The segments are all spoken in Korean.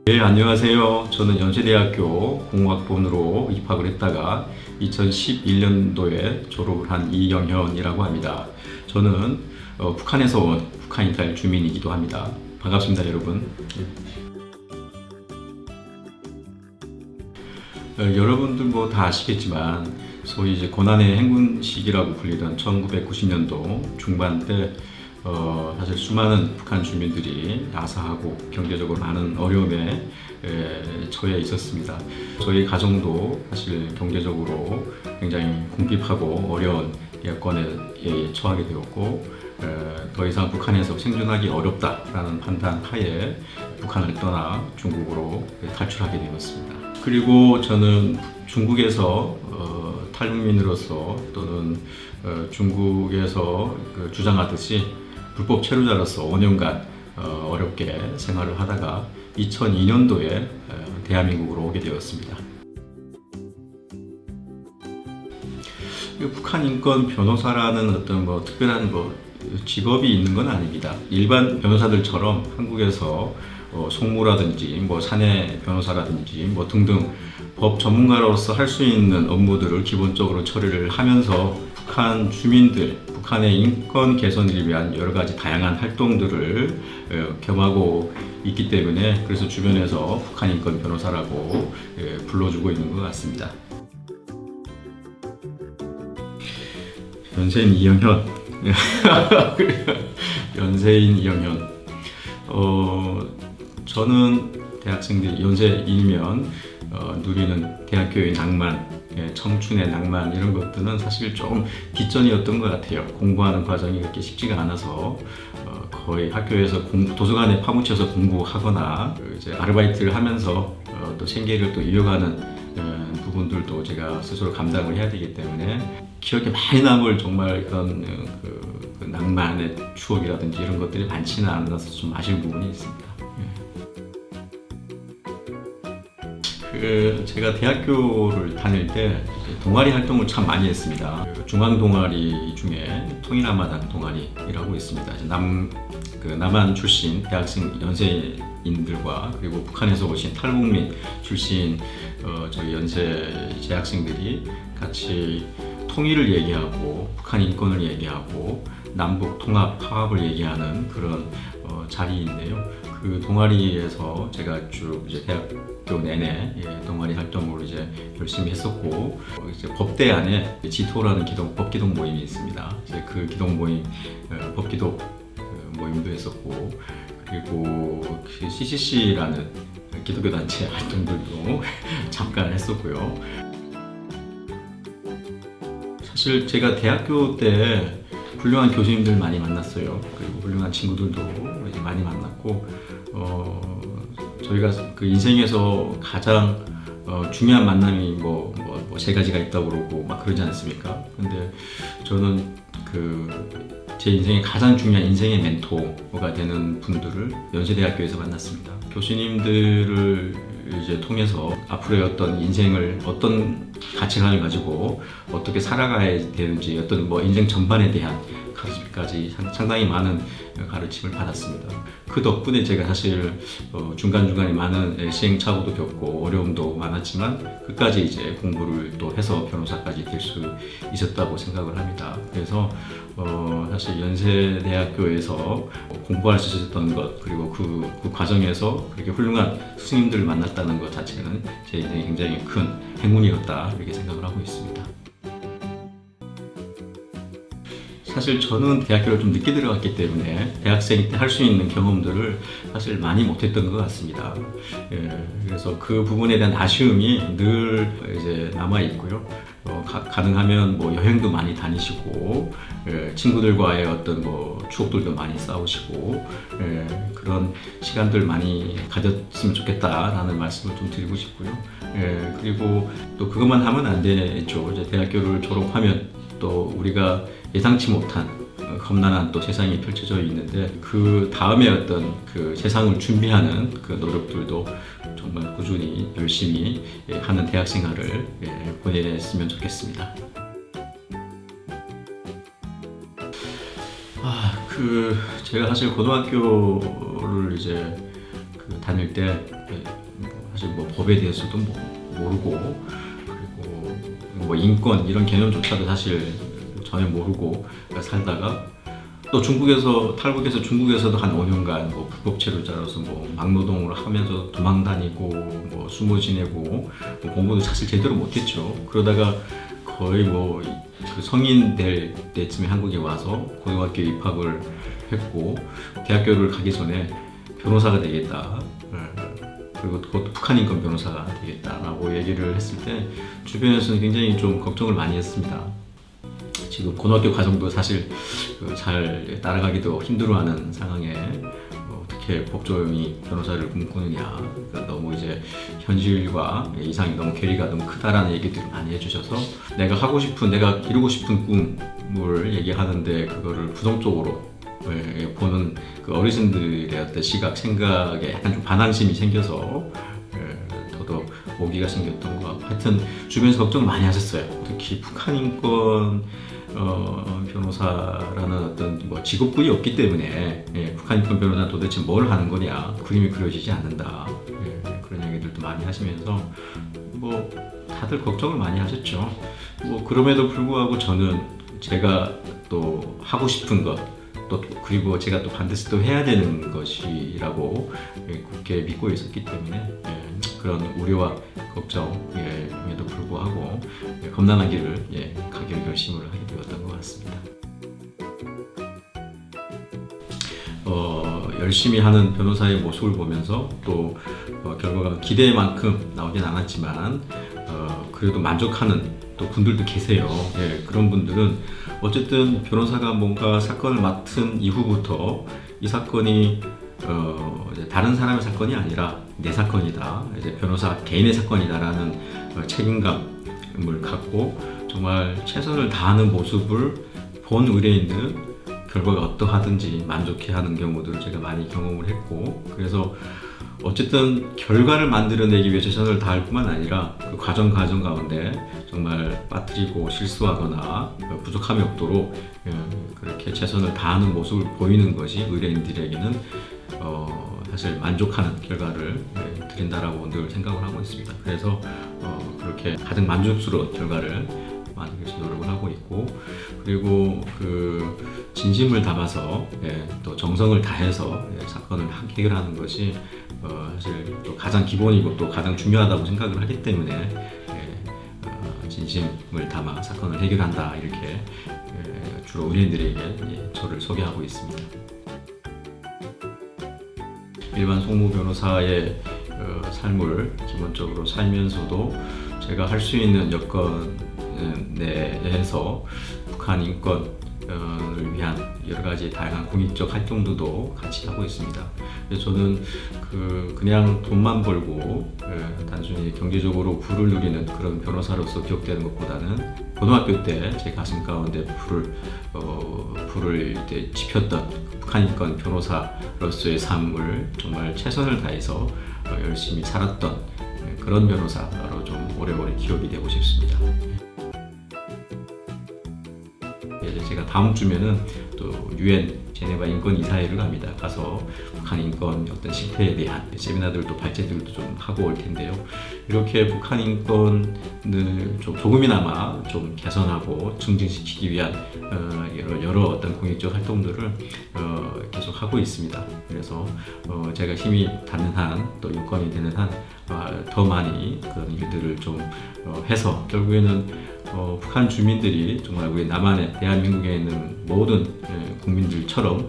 네, 안녕하세요. 저는 연세대학교 공학번으로 입학을 했다가 2011년도에 졸업을 한 이영현이라고 합니다. 저는 북한에서 온 북한 이탈 주민이기도 합니다. 반갑습니다, 여러분. 여러분들 뭐 다 아시겠지만 소위 이제 고난의 행군 시기라고 불리던 1990년도 중반 때 사실 수많은 북한 주민들이 야사하고 경제적으로 많은 어려움에 처해 있었습니다. 저희 가정도 사실 경제적으로 굉장히 궁핍하고 어려운 여건에 처하게 되었고 더 이상 북한에서 생존하기 어렵다라는 판단 하에 북한을 떠나 중국으로 탈출하게 되었습니다. 그리고 저는 중국에서 탈북민으로서 또는 중국에서 주장하듯이 불법 체류자로서 5년간 어렵게 생활을 하다가 2002년도에 대한민국으로 오게 되었습니다. 북한 인권 변호사라는 어떤 특별한 직업이 있는 건 아닙니다. 일반 변호사들처럼 한국에서 송무라든지 사내 변호사라든지 등등 법 전문가로서 할 수 있는 업무들을 기본적으로 처리를 하면서 북한 주민들, 북한의 인권 개선을 위한 여러 가지 다양한 활동들을 겸하고 있기 때문에 그래서 주변에서 북한 인권 변호사라고 불러주고 있는 것 같습니다. 연세인 이영현. 연세인 이영현. 저는 대학생들이 연세이면 누리는 대학교의 낭만, 청춘의 낭만 이런 것들은 사실 좀 뒷전이었던 것 같아요. 공부하는 과정이 그렇게 쉽지가 않아서 거의 학교에서 도서관에 파묻혀서 공부하거나 이제 아르바이트를 하면서 또 생계를 또 이어가는 부분들도 제가 스스로 감당을 해야 되기 때문에 기억에 많이 남을 정말 그런 그 낭만의 추억이라든지 이런 것들이 많지는 않아서 좀 아쉬운 부분이 있습니다. 제가 대학교를 다닐 때 동아리 활동을 참 많이 했습니다. 중앙 동아리 중에 통일한마당 동아리라고 있습니다. 남한 출신 대학생 연세인들과 그리고 북한에서 오신 탈북민 출신 저희 연세 재학생들이 같이 통일을 얘기하고 북한 인권을 얘기하고 남북 통합 화합을 얘기하는 그런 자리인데요. 그 동아리에서 제가 쭉 이제 대학교 내내 동아리 활동으로 이제 열심히 했었고 이제 법대 안에 지토라는 법기동 모임이 있습니다. 이제 그 기동 모임 법기도 모임도 했었고 그리고 CCC라는 기독교 단체 활동들도 잠깐 했었고요. 사실 제가 대학교 때 훌륭한 교수님들 많이 만났어요. 그리고 훌륭한 친구들도 이제 많이 만났고 저희가 그 인생에서 가장 중요한 만남이 세 가지가 있다고 그러고 막 그러지 않습니까? 근데 저는 제 인생에 가장 중요한 인생의 멘토가 되는 분들을 연세대학교에서 만났습니다. 교수님들을 이제 통해서 앞으로의 어떤 인생을 어떤 가치관을 가지고 어떻게 살아가야 되는지 어떤 인생 전반에 대한 가르침까지 상당히 많은 가르침을 받았습니다. 그 덕분에 제가 사실 중간중간에 많은 시행착오도 겪고 어려움도 많았지만 끝까지 이제 공부를 또 해서 변호사까지 될 수 있었다고 생각을 합니다. 그래서 사실 연세대학교에서 공부할 수 있었던 것 그리고 그 과정에서 그렇게 훌륭한 스승님들을 만났다는 것 자체는 제 인생에 굉장히 큰 행운이었다 이렇게 생각을 하고 있습니다. 사실 저는 대학교를 좀 늦게 들어갔기 때문에 대학생 때 할 수 있는 경험들을 사실 많이 못했던 것 같습니다. 그래서 그 부분에 대한 아쉬움이 늘 이제 남아 있고요. 가능하면 여행도 많이 다니시고 친구들과의 어떤 추억들도 많이 쌓으시고 그런 시간들 많이 가졌으면 좋겠다라는 말씀을 좀 드리고 싶고요. 그리고 또 그것만 하면 안 되죠. 이제 대학교를 졸업하면 또 우리가 예상치 못한 험난한 또 세상이 펼쳐져 있는데 그 다음에 어떤 그 세상을 준비하는 그 노력들도 정말 꾸준히 열심히 하는 대학 생활을 보냈으면 좋겠습니다. 제가 사실 고등학교를 이제 그 다닐 때 사실 뭐 법에 대해서도 모르고 그리고 뭐 인권 이런 개념조차도 사실 전혀 모르고 살다가 또 탈북해서 중국에서도 한 5년간 뭐 불법 체류자로서 뭐 막노동을 하면서 도망 다니고 뭐 숨어 지내고 뭐 공부도 사실 제대로 못했죠. 그러다가 거의 뭐 그 성인 될 때쯤에 한국에 와서 고등학교 입학을 했고 대학교를 가기 전에 변호사가 되겠다. 그리고 그것도 북한 인권 변호사가 되겠다라고 얘기를 했을 때 주변에서는 굉장히 좀 걱정을 많이 했습니다. 지금 고등학교 과정도 사실 잘 따라가기도 힘들어하는 상황에 어떻게 법조인이 변호사를 꿈꾸느냐, 그러니까 너무 이제 현실과 이상이 너무 괴리가 너무 크다라는 얘기들을 많이 해주셔서 내가 이루고 싶은 꿈을 얘기하는데 그거를 부정적으로 보는 그 어르신들의 어떤 시각, 생각에 약간 좀 반항심이 생겨서 더더욱 오기가 생겼던 것 같고, 하여튼 주변에서 걱정을 많이 하셨어요. 특히 북한 인권 변호사라는 어떤 뭐 직업군이 없기 때문에 북한 인권 변호사는 도대체 뭘 하는 거냐, 그림이 그려지지 않는다, 그런 얘기들도 많이 하시면서 뭐 다들 걱정을 많이 하셨죠. 뭐 그럼에도 불구하고 저는 제가 또 하고 싶은 것, 그리고 제가 또 반드시 또 해야 되는 것이라고 굳게 믿고 있었기 때문에 그런 우려와 걱정에도 불구하고 험난한 길을 가기로 결심을 하게 되었던 것 같습니다. 열심히 하는 변호사의 모습을 보면서 또 결과가 기대만큼 나오진 않았지만 그래도 만족하는 또 분들도 계세요. 그런 분들은 어쨌든 변호사가 뭔가 사건을 맡은 이후부터 이 사건이 다른 사람의 사건이 아니라 내 사건이다, 이제 변호사 개인의 사건이다라는 책임감을 갖고 정말 최선을 다하는 모습을 본 의뢰인들은 결과가 어떠하든지 만족해하는 경우들을 제가 많이 경험을 했고, 그래서 어쨌든 결과를 만들어내기 위해 최선을 다할 뿐만 아니라 그 과정 가운데 정말 빠뜨리고 실수하거나 부족함이 없도록 그렇게 최선을 다하는 모습을 보이는 것이 의뢰인들에게는 사실 만족하는 결과를 드린다라고 늘 생각을 하고 있습니다. 그래서 그렇게 가장 만족스러운 결과를 만들기 위해서 노력을 하고 있고, 그리고 그 진심을 담아서 또 정성을 다해서 사건을 해결하는 것이 사실 또 가장 기본이고 또 가장 중요하다고 생각을 하기 때문에 진심을 담아 사건을 해결한다, 이렇게 주로 의뢰인들에게 저를 소개하고 있습니다. 일반 송무 변호사의 삶을 기본적으로 살면서도 제가 할 수 있는 여건 내에서 북한 인권을 위한 여러 가지 다양한 공익적 활동도 같이 하고 있습니다. 그래서 저는 그냥 돈만 벌고 단순히 경제적으로 부를 누리는 그런 변호사로서 기억되는 것보다는 고등학교 때 제 가슴 가운데 불을 지폈던 북한 인권 변호사로서의 삶을 정말 최선을 다해서 열심히 살았던 그런 변호사로 좀 오래오래 기억이 되고 싶습니다. 제가 다음 주면은 또 UN 제네바 인권 이사회를 갑니다. 가서 북한 인권 어떤 실태에 대한 세미나들도 발제들도 좀 하고 올 텐데요. 이렇게 북한 인권을 좀 조금이나마 좀 개선하고 증진시키기 위한 여러 어떤 공익적 활동들을 계속 하고 있습니다. 그래서 제가 힘이 닿는 한, 또 여건이 되는 한 더 많이 그런 일들을 좀 해서 결국에는 북한 주민들이 정말 우리 남한의 대한민국에 있는 모든 국민들처럼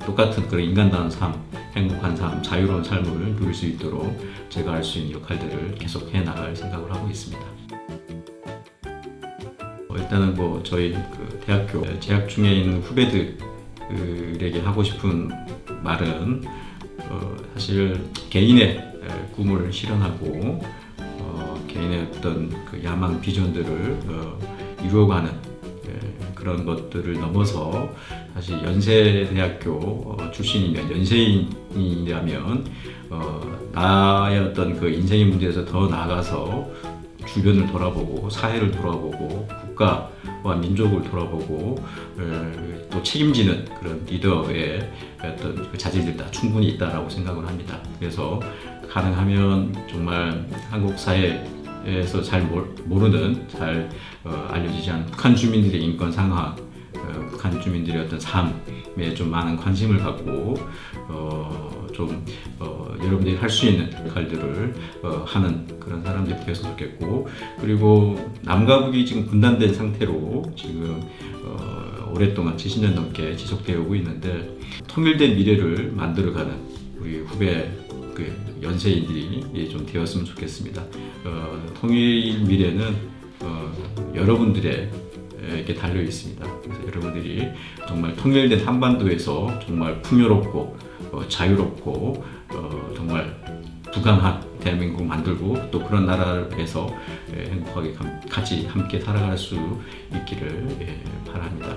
똑같은 그런 인간다운 삶, 행복한 삶, 자유로운 삶을 누릴 수 있도록 제가 할 수 있는 역할들을 계속 해 나갈 생각을 하고 있습니다. 일단은 뭐 저희 대학교 재학 중에 있는 후배들에게 하고 싶은 말은 사실 개인의 꿈을 실현하고 개인의 어떤 그 야망 비전들을 이루어가는 그런 것들을 넘어서 사실 연세대학교 출신이면, 연세인이라면 나의 어떤 그 인생의 문제에서 더 나아가서 주변을 돌아보고 사회를 돌아보고 국가와 민족을 돌아보고 또 책임지는 그런 리더의 어떤 그 자질들 다 충분히 있다라고 생각을 합니다. 그래서 가능하면 정말 한국 사회에서 잘 모르는 잘 알려지지 않은 북한 주민들의 인권 상황, 북한 주민들의 어떤 삶에 좀 많은 관심을 갖고 여러분들이 할 수 있는 역할들을 하는 그런 사람들이 되었으면 좋겠고, 그리고 남과 북이 지금 분단된 상태로 지금 오랫동안 70년 넘게 지속되어 오고 있는데 통일된 미래를 만들어가는 우리 후배 그 연세인들이 좀 되었으면 좋겠습니다. 통일 미래는 여러분들에게 달려 있습니다. 그래서 여러분들이 정말 통일된 한반도에서 정말 풍요롭고 자유롭고 정말 부강한 대한민국 만들고 또 그런 나라에서 행복하게 같이 함께 살아갈 수 있기를 바랍니다.